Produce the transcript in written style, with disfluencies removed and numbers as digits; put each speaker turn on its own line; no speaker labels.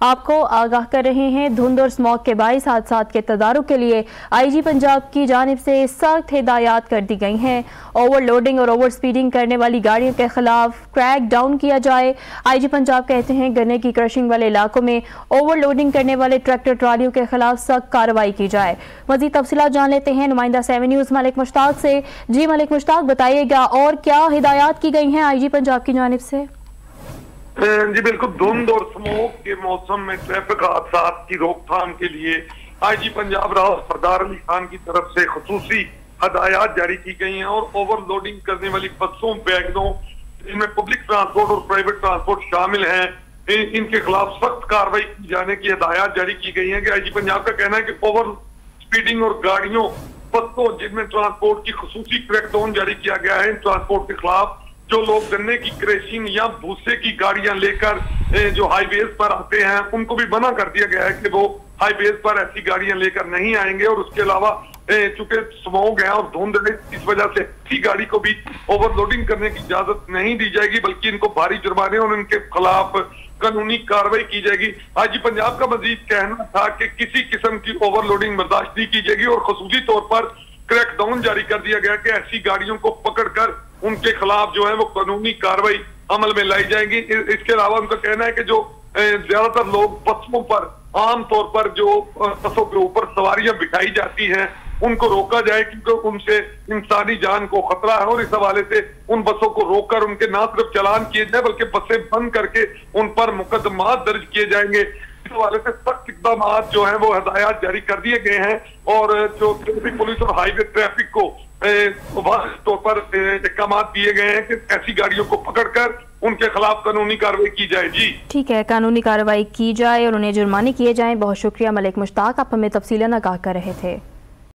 आपको आगाह कर रहे हैं। धुंध और स्मॉग के बाइस हादसात के तदारुक के लिए आईजी पंजाब की जानिब से सख्त हिदायत कर दी गई हैं। ओवरलोडिंग और ओवर स्पीडिंग करने वाली गाड़ियों के खिलाफ क्रैक डाउन किया जाए। आईजी पंजाब कहते हैं गन्ने की क्रशिंग वाले इलाकों में ओवरलोडिंग करने वाले ट्रैक्टर ट्रालियों के खिलाफ सख्त कार्रवाई की जाए। मजीद तफसीलात जान लेते हैं नुमाइंदा 7 न्यूज़ मलिक मुश्ताक से। जी मलिक मुश्ताक, बताइएगा और क्या हिदायत की गई हैं आईजी पंजाब की जानिब से?
जी बिल्कुल, धुंध और स्मोक के मौसम में ट्रैफिक हादसात की रोकथाम के लिए आईजी पंजाब राव सरदार अली खान की तरफ से खुसूसी हदायत जारी की गई हैं और ओवरलोडिंग करने वाली बसों, वैगनों, इनमें पब्लिक ट्रांसपोर्ट और प्राइवेट ट्रांसपोर्ट शामिल हैं, इनके खिलाफ सख्त कार्रवाई की जाने की हदायत जारी की गई है। कि आईजी पंजाब का कहना है कि ओवर स्पीडिंग और गाड़ियों, बसों जिनमें ट्रांसपोर्ट की खुसूसी क्रैकडाउन जारी किया गया है, इन ट्रांसपोर्ट के खिलाफ जो लोग गन्ने की क्रशिंग या भूसे की गाड़ियां लेकर जो हाईवेज पर आते हैं उनको भी मना कर दिया गया है कि वो हाईवेज पर ऐसी गाड़ियां लेकर नहीं आएंगे। और उसके अलावा चूंकि स्मोग है और धुंध है, इस वजह से ऐसी गाड़ी को भी ओवरलोडिंग करने की इजाजत नहीं दी जाएगी, बल्कि इनको भारी जुर्माने और इनके खिलाफ कानूनी कार्रवाई की जाएगी। आईजी पंजाब का मजीद कहना था कि किसी किस्म की ओवरलोडिंग बर्दाश्त नहीं की जाएगी और खसूसी तौर पर क्रैकडाउन जारी कर दिया गया कि ऐसी गाड़ियों को पकड़कर उनके खिलाफ जो है वो कानूनी कार्रवाई अमल में लाई जाएगी। इसके अलावा उनका कहना है कि जो ज्यादातर लोग बसों पर आम तौर पर जो बसों के ऊपर सवारियां बिठाई जाती हैं उनको रोका जाए, क्योंकि उनसे इंसानी जान को खतरा है और इस हवाले से उन बसों को रोककर उनके ना सिर्फ चालान किए जाए बल्कि बसें बंद करके उन पर मुकदमा दर्ज किए जाएंगे। इस हवाले से सख्त इकदाम जो है वो हदायत जारी कर दिए गए हैं और जो ट्रैफिक पुलिस और हाईवे ट्रैफिक को तौर पर इकदाम दिए गए हैं कि ऐसी गाड़ियों को पकड़कर उनके खिलाफ कानूनी कार्रवाई की जाए। जी
ठीक है, कानूनी कार्रवाई की जाए और उन्हें जुर्माने किए जाएं। बहुत शुक्रिया मलिक मुश्ताक, आप हमें तफसीलन आगाह कर रहे थे।